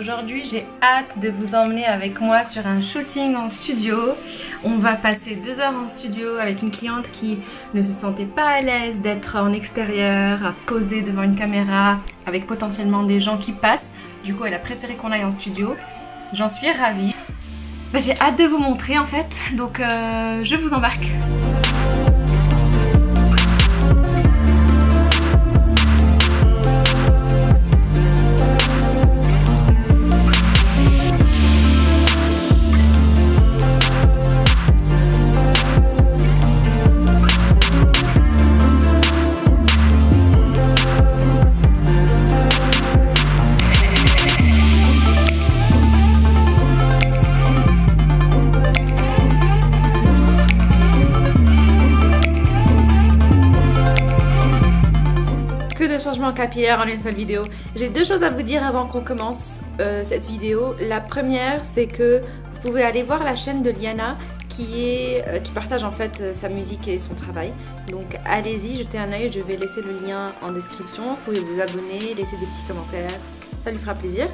Aujourd'hui, j'ai hâte de vous emmener avec moi sur un shooting en studio. On va passer 2 heures en studio avec une cliente qui ne se sentait pas à l'aise d'être en extérieur, à poser devant une caméra avec potentiellement des gens qui passent. Du coup, elle a préféré qu'on aille en studio. J'en suis ravie. J'ai hâte de vous montrer en fait, donc je vous embarque. Changement capillaire en une seule vidéo. J'ai 2 choses à vous dire avant qu'on commence cette vidéo. La première, c'est que vous pouvez aller voir la chaîne de Liana qui partage en fait sa musique et son travail. Donc allez-y, jetez un œil, je vais laisser le lien en description. Vous pouvez vous abonner, laisser des petits commentaires, ça lui fera plaisir.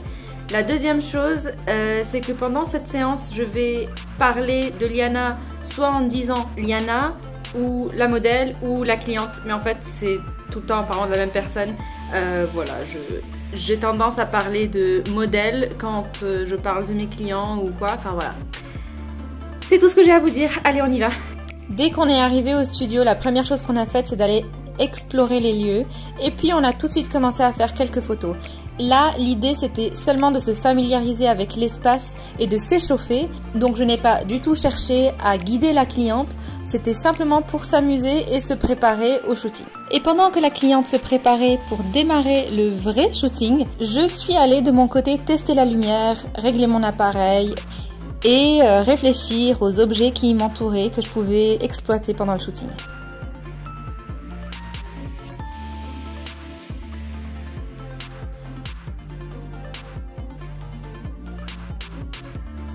La deuxième chose, c'est que pendant cette séance, je vais parler de Liana soit en disant Liana ou la modèle ou la cliente, mais en fait c'est tout le temps en parlant de la même personne. Voilà, j'ai tendance à parler de modèle quand je parle de mes clients ou quoi, enfin voilà. C'est tout ce que j'ai à vous dire, allez on y va. Dès qu'on est arrivé au studio, la première chose qu'on a faite c'est d'aller explorer les lieux et puis on a tout de suite commencé à faire quelques photos. Là, l'idée c'était seulement de se familiariser avec l'espace et de s'échauffer, donc je n'ai pas du tout cherché à guider la cliente, c'était simplement pour s'amuser et se préparer au shooting. Et pendant que la cliente se préparait pour démarrer le vrai shooting, je suis allée de mon côté tester la lumière, régler mon appareil et réfléchir aux objets qui m'entouraient que je pouvais exploiter pendant le shooting.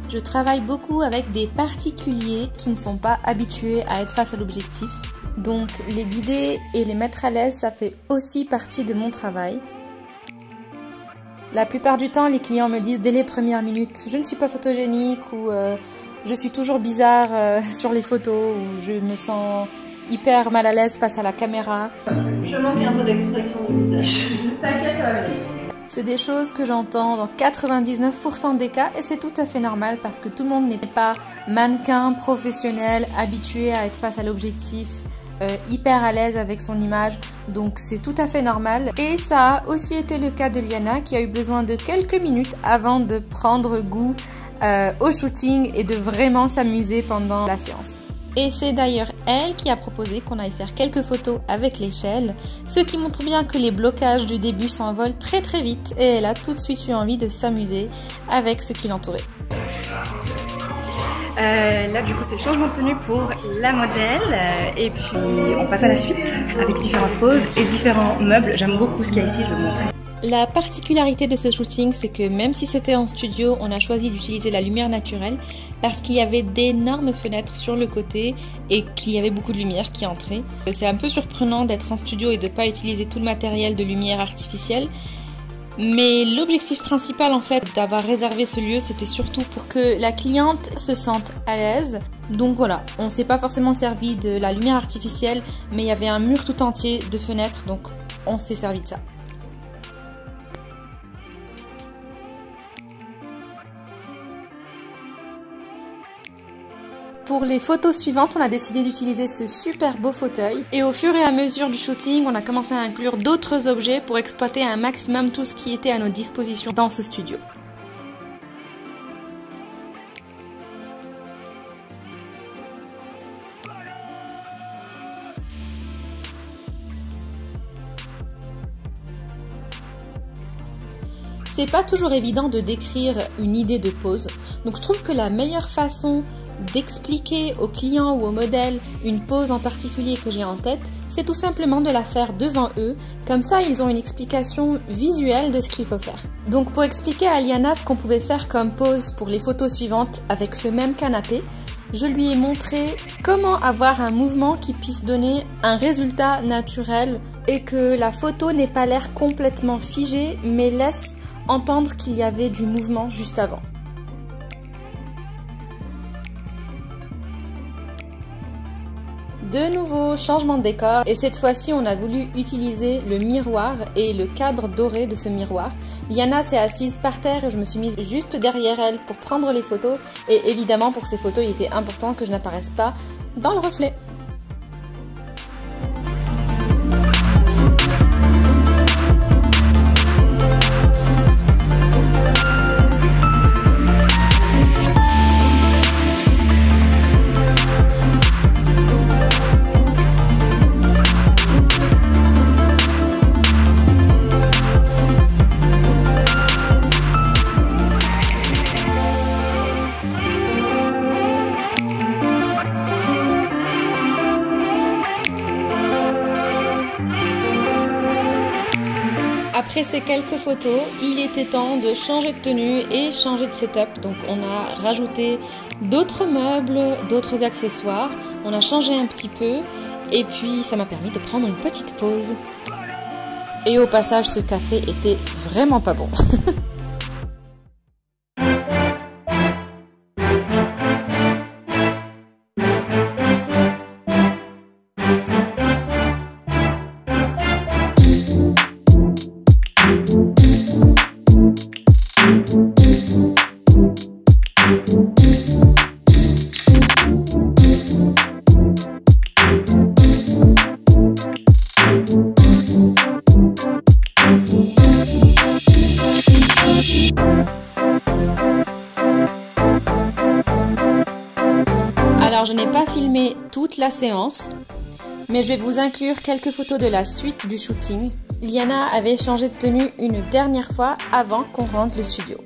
Je travaille beaucoup avec des particuliers qui ne sont pas habitués à être face à l'objectif. Donc les guider et les mettre à l'aise, ça fait aussi partie de mon travail. La plupart du temps, les clients me disent dès les premières minutes « je ne suis pas photogénique » ou « je suis toujours bizarre sur les photos » ou « je me sens hyper mal à l'aise face à la caméra ». Je manque un peu d'expression du visage. T'inquiète, ça va venir. C'est des choses que j'entends dans 99% des cas et c'est tout à fait normal parce que tout le monde n'est pas mannequin, professionnel, habitué à être face à l'objectif, hyper à l'aise avec son image, donc c'est tout à fait normal. Et ça a aussi été le cas de Liana qui a eu besoin de quelques minutes avant de prendre goût au shooting et de vraiment s'amuser pendant la séance. Et c'est d'ailleurs elle qui a proposé qu'on aille faire quelques photos avec l'échelle, ce qui montre bien que les blocages du début s'envolent très très vite et elle a tout de suite eu envie de s'amuser avec ce qui l'entourait. Là du coup c'est le changement de tenue pour la modèle et puis on passe à la suite avec différentes poses et différents meubles. J'aime beaucoup ce qu'il y a ici, je vais vous montrer. La particularité de ce shooting, c'est que même si c'était en studio, on a choisi d'utiliser la lumière naturelle parce qu'il y avait d'énormes fenêtres sur le côté et qu'il y avait beaucoup de lumière qui entrait. C'est un peu surprenant d'être en studio et de ne pas utiliser tout le matériel de lumière artificielle. Mais l'objectif principal en fait d'avoir réservé ce lieu, c'était surtout pour que la cliente se sente à l'aise. Donc voilà, on s'est pas forcément servi de la lumière artificielle, mais il y avait un mur tout entier de fenêtres, donc on s'est servi de ça. Pour les photos suivantes, on a décidé d'utiliser ce super beau fauteuil. Et au fur et à mesure du shooting, on a commencé à inclure d'autres objets pour exploiter un maximum tout ce qui était à nos dispositions dans ce studio. C'est pas toujours évident de décrire une idée de pose, donc je trouve que la meilleure façon d'expliquer aux clients ou aux modèles une pose en particulier que j'ai en tête, c'est tout simplement de la faire devant eux, comme ça ils ont une explication visuelle de ce qu'il faut faire. Donc pour expliquer à Liana ce qu'on pouvait faire comme pose pour les photos suivantes avec ce même canapé, je lui ai montré comment avoir un mouvement qui puisse donner un résultat naturel et que la photo n'ait pas l'air complètement figée mais laisse entendre qu'il y avait du mouvement juste avant. De nouveau, changement de décor, et cette fois-ci on a voulu utiliser le miroir et le cadre doré de ce miroir. Liana s'est assise par terre et je me suis mise juste derrière elle pour prendre les photos, et évidemment pour ces photos il était important que je n'apparaisse pas dans le reflet. Après ces quelques photos, il était temps de changer de tenue et changer de setup. Donc on a rajouté d'autres meubles, d'autres accessoires. On a changé un petit peu et puis ça m'a permis de prendre une petite pause. Et au passage, ce café était vraiment pas bon. Alors je n'ai pas filmé toute la séance, mais je vais vous inclure quelques photos de la suite du shooting. Liana avait changé de tenue une dernière fois avant qu'on rentre le studio.